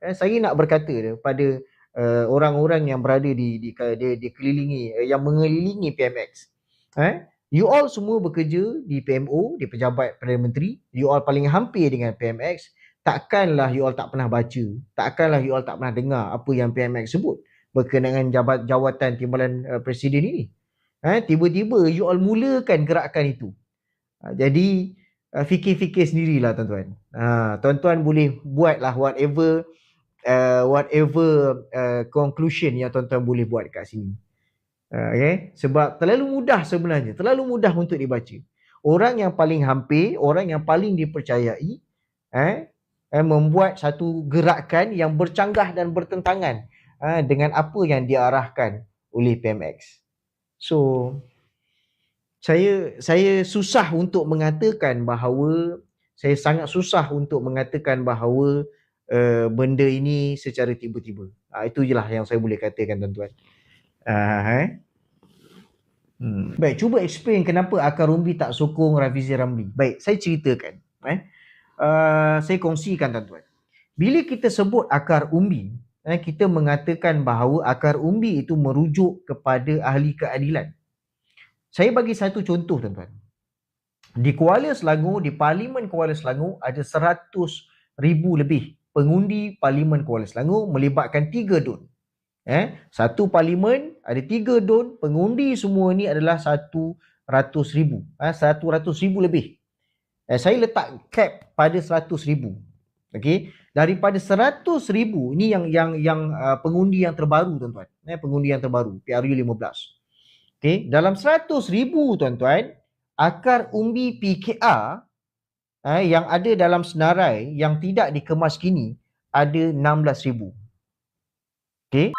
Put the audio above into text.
Saya nak berkata pada orang-orang yang berada di kelilingi yang mengelilingi PMX. You all semua bekerja di PMO, di Pejabat Perdana Menteri. You all paling hampir dengan PMX. Takkanlah you all tak pernah baca, takkanlah you all tak pernah dengar apa yang PMX sebut berkenaan jawatan timbalan presiden ini. Tiba-tiba you all mulakan gerakan itu. Jadi fikir-fikir sendirilah tuan-tuan. Tuan-tuan boleh buatlah whatever conclusion yang tuan-tuan boleh buat kat sini. Okay? Sebab terlalu mudah sebenarnya, terlalu mudah untuk dibaca. Orang yang paling hampir, orang yang paling dipercayai membuat satu gerakan yang bercanggah dan bertentangan dengan apa yang diarahkan oleh PMX. So saya susah untuk mengatakan bahawa sangat susah untuk mengatakan bahawa benda ini secara tiba-tiba. Itu je lah yang saya boleh katakan tuan-tuan. Baik, cuba explain kenapa Akar Umbi tak sokong Rafizi Ramli. Baik, saya ceritakan. Saya kongsikan tuan-tuan. Bila kita sebut Akar Umbi, kita mengatakan bahawa Akar Umbi itu merujuk kepada ahli keadilan. Saya bagi satu contoh tuan-tuan. Di Kuala Selangor, di Parlimen Kuala Selangor ada 100,000 lebih pengundi Parlimen Kuala Selangor melibatkan 3 DUN. Satu parlimen ada 3 DUN, pengundi semua ni adalah 100,000. 100,000 lebih. Saya letak cap pada 100,000. Okey, daripada 100,000 ni yang pengundi yang terbaru tuan-tuan. Pengundi yang terbaru PRU15. Okey, dalam 100,000 tuan-tuan, Akar Umbi PKR yang ada dalam senarai yang tidak dikemas kini ada 16,000. Okey.